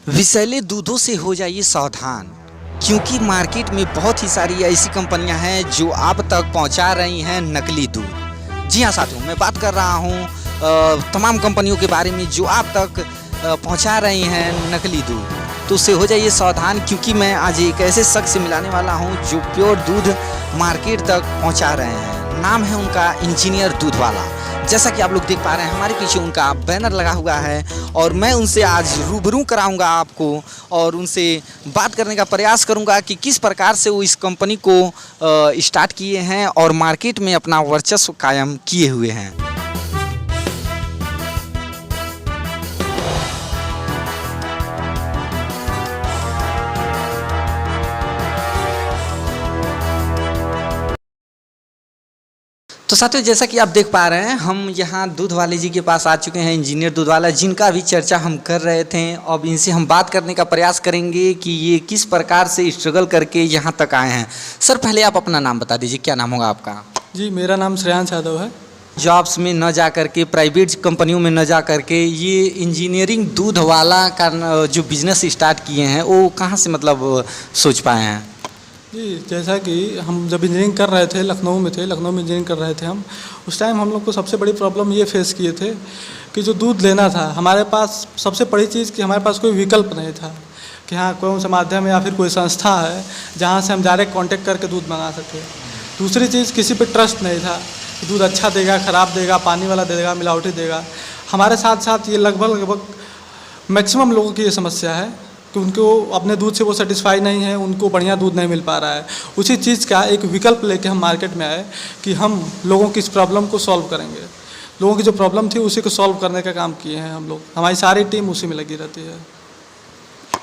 विषैले दूधों से हो जाइए सावधान, क्योंकि मार्केट में बहुत ही सारी ऐसी कंपनियां हैं जो आप तक पहुंचा रही हैं नकली दूध। जी हाँ साथियों, मैं बात कर रहा हूं तमाम कंपनियों के बारे में जो आप तक पहुंचा रही हैं नकली दूध। तो उससे हो जाइए सावधान, क्योंकि मैं आज एक ऐसे शख्स से मिलाने वाला हूं जो प्योर दूध मार्केट तक पहुंचा रहे हैं। नाम है उनका इंजीनियर दूध वाला। जैसा कि आप लोग देख पा रहे हैं, हमारे पीछे उनका बैनर लगा हुआ है और मैं उनसे आज रूबरू कराऊंगा आपको और उनसे बात करने का प्रयास करूंगा कि किस प्रकार से वो इस कंपनी को स्टार्ट किए हैं और मार्केट में अपना वर्चस्व कायम किए हुए हैं। तो साथियों, जैसा कि आप देख पा रहे हैं, हम यहाँ दूध वाले जी के पास आ चुके हैं, इंजीनियर दूध वाला, जिनका भी चर्चा हम कर रहे थे। अब इनसे हम बात करने का प्रयास करेंगे कि ये किस प्रकार से स्ट्रगल करके यहाँ तक आए हैं। सर, पहले आप अपना नाम बता दीजिए, क्या नाम होगा आपका? जी, मेरा नाम श्रेयांश यादव है। जॉब्स में न जा करके, प्राइवेट कंपनियों में न जा करके ये इंजीनियरिंग दूध वाला का जो बिज़नेस स्टार्ट किए हैं, वो कहाँ से मतलब सोच पाए हैं? जी, जैसा कि हम जब इंजीनियरिंग कर रहे थे, लखनऊ में इंजीनियरिंग कर रहे थे हम। उस टाइम हम लोग को सबसे बड़ी प्रॉब्लम ये फेस किए थे कि जो दूध लेना था, हमारे पास सबसे बड़ी चीज़ कि हमारे पास कोई विकल्प नहीं था कि हाँ, कौन सा माध्यम या फिर कोई संस्था है जहाँ से हम डायरेक्ट कांटेक्ट करके दूध मंगा सकें। दूसरी चीज़, किसी पे ट्रस्ट नहीं था कि दूध अच्छा देगा, ख़राब देगा, पानी वाला देगा, मिलावटी देगा। हमारे साथ साथ ये लगभग मैक्सिमम लोगों की ये समस्या है कि उनको अपने दूध से वो सेटिस्फाई नहीं है, उनको बढ़िया दूध नहीं मिल पा रहा है। उसी चीज़ का एक विकल्प लेके हम मार्केट में आए कि हम लोगों की इस प्रॉब्लम को सॉल्व करेंगे। लोगों की जो प्रॉब्लम थी उसी को सॉल्व करने का काम किए हैं हम लोग। हमारी सारी टीम उसी में लगी रहती है।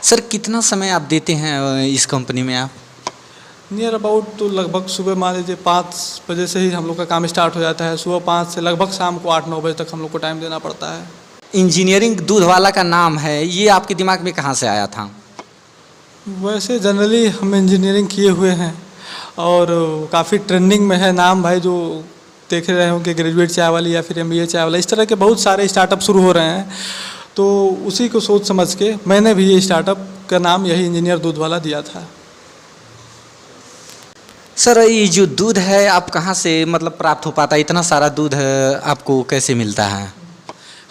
सर, कितना समय आप देते हैं इस कंपनी में आप? नियर अबाउट तो लगभग सुबह मान लीजिए 5 बजे से ही हम लोग का काम स्टार्ट हो जाता है। सुबह 5 से लगभग शाम को 8-9 बजे तक हम लोग को टाइम देना पड़ता है। इंजीनियरिंग दूध वाला का नाम है, ये आपके दिमाग में कहाँ से आया था? वैसे जनरली हम इंजीनियरिंग किए हुए हैं और काफ़ी ट्रेंडिंग में है नाम भाई, जो देख रहे होंगे ग्रेजुएट चाय वाली या फिर MBA चाय वाला, इस तरह के बहुत सारे स्टार्टअप शुरू हो रहे हैं। तो उसी को सोच समझ के मैंने भी ये स्टार्टअप का नाम यही इंजीनियर दूध वाला दिया था। सर, ये जो दूध है आप कहाँ से मतलब प्राप्त हो पाता है? इतना सारा दूध आपको कैसे मिलता है?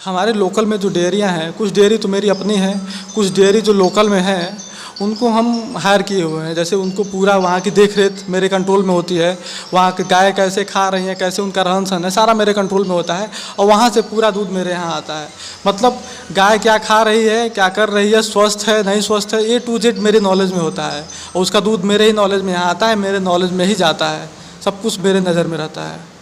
हमारे लोकल में जो डेयरियाँ हैं, कुछ डेयरी तो मेरी अपनी है, कुछ डेयरी जो लोकल में है उनको हम हायर किए हुए हैं। जैसे उनको पूरा वहाँ की देख रेख मेरे कंट्रोल में होती है। वहाँ के गाय कैसे खा रही हैं, कैसे उनका रहन सहन है, सारा मेरे कंट्रोल में होता है और वहाँ से पूरा दूध मेरे यहाँ आता है। मतलब गाय क्या खा रही है, क्या कर रही है, स्वस्थ है नहीं स्वस्थ है, A to Z मेरे नॉलेज में होता है और उसका दूध मेरे ही नॉलेज में यहाँ आता है, मेरे नॉलेज में ही जाता है। सब कुछ मेरे नज़र में रहता है।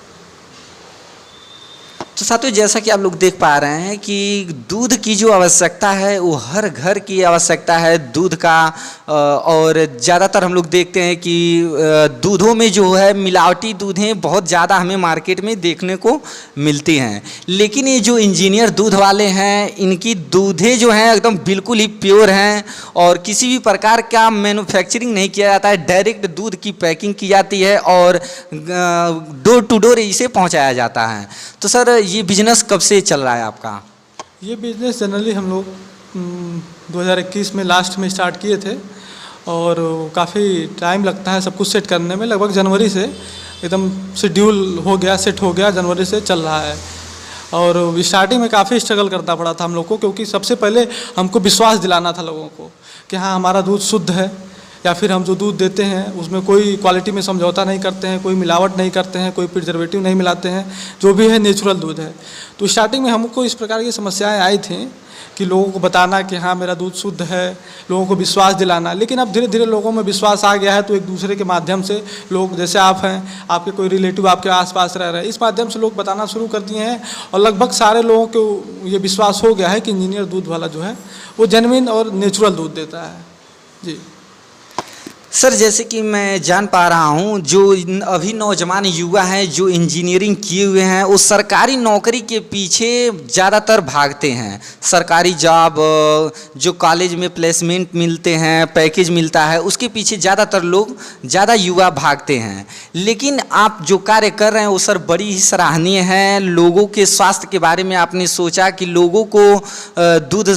तो साथियों, जैसा कि आप लोग देख पा रहे हैं कि दूध की जो आवश्यकता है वो हर घर की आवश्यकता है दूध का। और ज़्यादातर हम लोग देखते हैं कि दूधों में जो है मिलावटी दूधें बहुत ज़्यादा हमें मार्केट में देखने को मिलती हैं। लेकिन ये जो इंजीनियर दूध वाले हैं, इनकी दूधें जो हैं एकदम बिल्कुल ही प्योर हैं और किसी भी प्रकार का मैन्युफैक्चरिंग नहीं किया जाता है। डायरेक्ट दूध की पैकिंग की जाती है और डोर टू डोर इसे पहुँचाया जाता है। तो सर, ये बिजनेस कब से चल रहा है आपका? ये बिज़नेस जनरली हम लोग 2021 में लास्ट में स्टार्ट किए थे और काफ़ी टाइम लगता है सब कुछ सेट करने में। लगभग जनवरी से एकदम शेड्यूल हो गया, सेट हो गया, जनवरी से चल रहा है। और स्टार्टिंग में काफ़ी स्ट्रगल करना पड़ा था हम लोग को, क्योंकि सबसे पहले हमको विश्वास दिलाना था लोगों को कि हाँ, हमारा दूध शुद्ध है या फिर हम जो दूध देते हैं उसमें कोई क्वालिटी में समझौता नहीं करते हैं, कोई मिलावट नहीं करते हैं, कोई प्रिजर्वेटिव नहीं मिलाते हैं, जो भी है नेचुरल दूध है। तो स्टार्टिंग में हमको इस प्रकार की समस्याएं आई थी कि लोगों को बताना कि हाँ, मेरा दूध शुद्ध है, लोगों को विश्वास दिलाना। लेकिन अब धीरे धीरे लोगों में विश्वास आ गया है, तो एक दूसरे के माध्यम से लोग, जैसे आप हैं, आपके कोई रिलेटिव आपके आसपास रह रहे हैं, इस माध्यम से लोग बताना शुरू कर दिए हैं और लगभग सारे लोगों को ये विश्वास हो गया है कि इंजीनियर दूध वाला जो है वो जेन्युइन और नेचुरल दूध देता है। जी सर जैसे कि मैं जान पा रहा हूँ जो अभी नौजवान युवा हैं जो इंजीनियरिंग किए हुए हैं वो सरकारी नौकरी के पीछे ज़्यादातर भागते हैं। सरकारी जॉब जो कॉलेज में प्लेसमेंट मिलते हैं, पैकेज मिलता है, उसके पीछे ज़्यादातर लोग ज़्यादा युवा भागते हैं। लेकिन आप जो कार्य कर रहे हैं वो सर बड़ी ही सराहनीय है। लोगों के स्वास्थ्य के बारे में आपने सोचा कि लोगों को दूध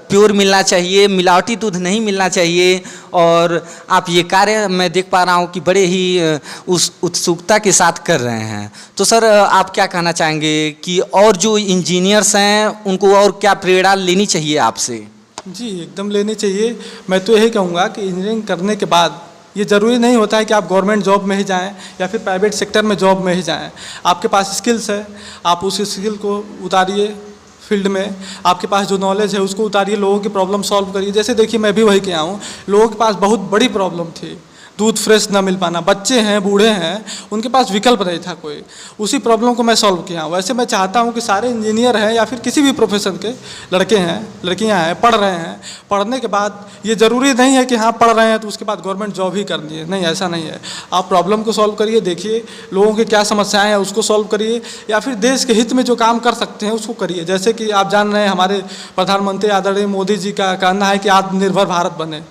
प्योर मिलना चाहिए, मिलावटी दूध नहीं मिलना चाहिए, और आप ये कार्य मैं देख पा रहा हूँ कि बड़े ही उस उत्सुकता के साथ कर रहे हैं। तो सर आप क्या कहना चाहेंगे कि और जो इंजीनियर्स हैं उनको और क्या प्रेरणा लेनी चाहिए आपसे? जी एकदम लेनी चाहिए। मैं तो यही कहूँगा कि इंजीनियरिंग करने के बाद ये ज़रूरी नहीं होता है कि आप गवर्नमेंट जॉब में ही जाएं या फिर प्राइवेट सेक्टर में जॉब में ही जाएं। आपके पास स्किल्स है, आप उस स्किल को उतारिए फील्ड में। आपके पास जो नॉलेज है उसको उतारिए, लोगों की प्रॉब्लम सॉल्व करिए। जैसे देखिए मैं भी वही किया हूँ, लोगों के पास बहुत बड़ी प्रॉब्लम थी, दूध फ्रेश ना मिल पाना, बच्चे हैं, बूढ़े हैं, उनके पास विकल्प नहीं था कोई। उसी प्रॉब्लम को मैं सॉल्व किया। वैसे मैं चाहता हूँ कि सारे इंजीनियर हैं या फिर किसी भी प्रोफेशन के लड़के हैं, लड़कियाँ हैं, पढ़ रहे हैं, पढ़ने के बाद ये ज़रूरी नहीं है कि हाँ पढ़ रहे हैं तो उसके बाद गवर्नमेंट जॉब ही करनी है। नहीं, ऐसा नहीं है। आप प्रॉब्लम को सॉल्व करिए, देखिए लोगों की क्या समस्याएँ हैं उसको सॉल्व करिए, या फिर देश के हित में जो काम कर सकते हैं उसको करिए। जैसे कि आप जान रहे हैं हमारे प्रधानमंत्री आदरणीय मोदी जी का कहना है कि आत्मनिर्भर भारत बने,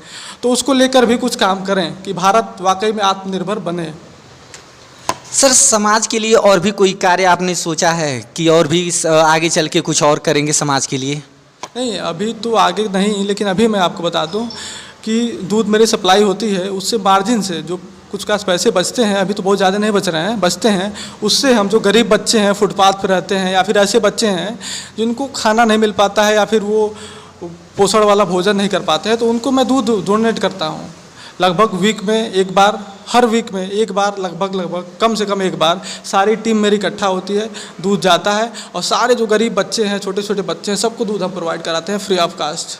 तो उसको लेकर भी कुछ काम करें कि भारत वाकई में आत्मनिर्भर बने। सर समाज के लिए और भी कोई कार्य आपने सोचा है कि और भी आगे चल के कुछ और करेंगे समाज के लिए? नहीं, अभी तो आगे नहीं, लेकिन अभी मैं आपको बता दूं कि दूध मेरी सप्लाई होती है, उससे मार्जिन से जो कुछ खास पैसे बचते हैं, अभी तो बहुत ज़्यादा नहीं बच रहे हैं, बचते हैं, उससे हम जो गरीब बच्चे हैं, फुटपाथ पर रहते हैं, या फिर ऐसे बच्चे हैं जिनको खाना नहीं मिल पाता है या फिर वो पोषण वाला भोजन नहीं कर पाते हैं, तो उनको मैं दूध डोनेट करता हूँ। लगभग वीक में एक बार, हर वीक में एक बार, लगभग कम से कम एक बार सारी टीम मेरी इकट्ठा होती है, दूध जाता है और सारे जो गरीब बच्चे हैं, छोटे छोटे बच्चे हैं, सबको दूध हम प्रोवाइड कराते हैं फ्री ऑफ कास्ट।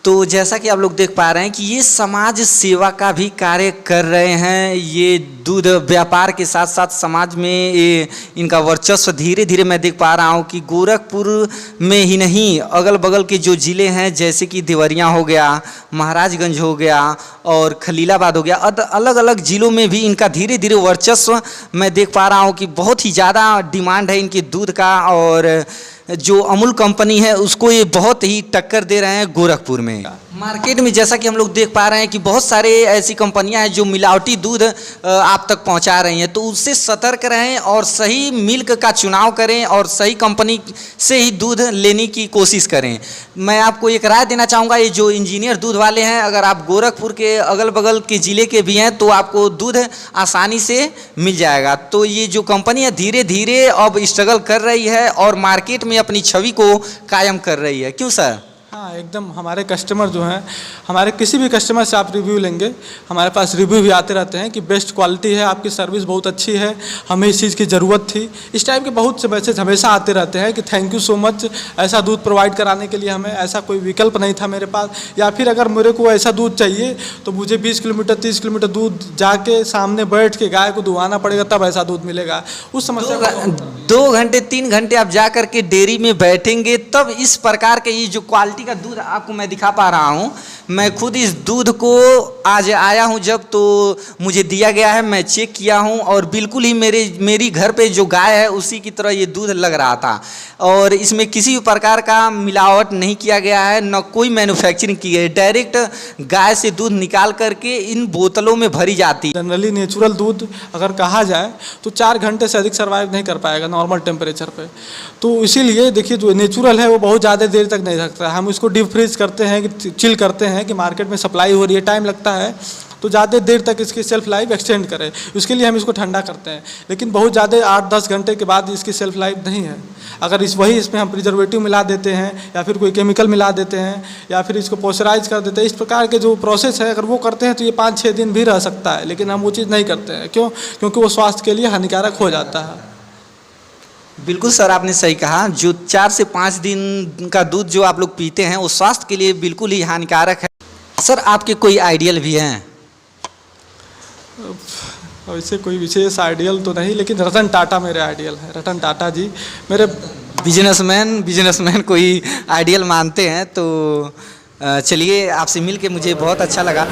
तो जैसा कि आप लोग देख पा रहे हैं कि ये समाज सेवा का भी कार्य कर रहे हैं। ये दूध व्यापार के साथ साथ समाज में ये इनका वर्चस्व धीरे धीरे मैं देख पा रहा हूँ कि गोरखपुर में ही नहीं, अगल बगल के जो ज़िले हैं जैसे कि देवरिया हो गया, महाराजगंज हो गया और खलीलाबाद हो गया, अलग अलग ज़िलों में भी इनका धीरे धीरे वर्चस्व मैं देख पा रहा हूँ कि बहुत ही ज़्यादा डिमांड है इनके दूध का। और जो अमूल कंपनी है उसको ये बहुत ही टक्कर दे रहे हैं गोरखपुर में। मार्केट में जैसा कि हम लोग देख पा रहे हैं कि बहुत सारे ऐसी कंपनियां हैं जो मिलावटी दूध आप तक पहुंचा रही हैं, तो उससे सतर्क रहें और सही मिल्क का चुनाव करें और सही कंपनी से ही दूध लेने की कोशिश करें। मैं आपको एक राय देना चाहूँगा, ये जो इंजीनियर दूध वाले हैं, अगर आप गोरखपुर के अगल बगल के ज़िले के भी हैं तो आपको दूध आसानी से मिल जाएगा। तो ये जो कंपनी है धीरे धीरे अब स्ट्रगल कर रही है और मार्केट में अपनी छवि को कायम कर रही है। क्यों सर? हाँ एकदम। हमारे कस्टमर जो हैं, हमारे किसी भी कस्टमर से आप रिव्यू लेंगे, हमारे पास रिव्यू भी आते रहते हैं कि बेस्ट क्वालिटी है, आपकी सर्विस बहुत अच्छी है, हमें इस चीज़ की ज़रूरत थी। इस टाइप के बहुत से मैसेज हमेशा आते रहते हैं कि थैंक यू सो मच, ऐसा दूध प्रोवाइड कराने के लिए। हमें ऐसा कोई विकल्प नहीं था मेरे पास, या फिर अगर मेरे को ऐसा दूध चाहिए तो मुझे 20 किलोमीटर 30 किलोमीटर दूध जाके सामने बैठ के गाय को दुहाना पड़ेगा, तब ऐसा दूध मिलेगा। उस समस्या 2 घंटे 3 घंटे आप जा कर के डेयरी में बैठेंगे तब इस प्रकार के ये जो क्वालिटी का दूध आपको मैं दिखा पा रहा हूँ। मैं खुद इस दूध को आज आया हूँ जब, तो मुझे दिया गया है, मैं चेक किया हूँ और बिल्कुल ही मेरी घर पे जो गाय है उसी की तरह ये दूध लग रहा था। और इसमें किसी भी प्रकार का मिलावट नहीं किया गया है, न कोई मैन्युफैक्चरिंग की है। डायरेक्ट गाय से दूध निकाल करके इन बोतलों में भरी जाती है। जनरली नेचुरल दूध अगर कहा जाए तो 4 घंटे से अधिक सर्वाइव नहीं कर पाएगा नॉर्मल टेम्परेचर पे। तो इसीलिए देखिए जो नेचुरल है वो बहुत ज़्यादा देर तक नहीं रखता है। हम इसको डीप फ्रीज करते हैं कि चिल करते हैं कि मार्केट में सप्लाई हो रही है, टाइम लगता है, तो ज़्यादा देर तक इसकी सेल्फ लाइफ एक्सटेंड करें, उसके लिए हम इसको ठंडा करते हैं। लेकिन बहुत ज़्यादा 8-10 घंटे के बाद इसकी सेल्फ लाइफ नहीं है। अगर इसमें हम प्रिजर्वेटिव मिला देते हैं या फिर कोई केमिकल मिला देते हैं या फिर इसको पॉस्चराइज कर देते हैं, इस प्रकार के जो प्रोसेस है अगर वो करते हैं तो ये 5-6 दिन भी रह सकता है। लेकिन हम वो चीज़ नहीं करते हैं। क्यों? क्योंकि वो स्वास्थ्य के लिए हानिकारक हो जाता है। बिल्कुल सर, आपने सही कहा। जो 4 से 5 दिन का दूध जो आप लोग पीते हैं वो स्वास्थ्य के लिए बिल्कुल ही हानिकारक है। सर आपके कोई आइडियल भी हैं? वैसे कोई विशेष आइडियल तो नहीं, लेकिन रतन टाटा मेरे आइडियल है। रतन टाटा जी मेरे बिजनेसमैन कोई आइडियल मानते हैं। तो चलिए, आपसे मिल के मुझे बहुत अच्छा लगा।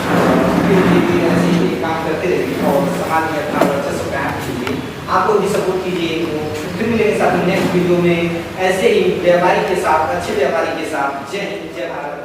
आप लोग भी सपोर्ट कीजिए। तो फिर मिलेंगे साथ में नेक्स्ट वीडियो में ऐसे ही व्यापारी के साथ, अच्छे व्यापारी के साथ। जय हिंद, जय भारत।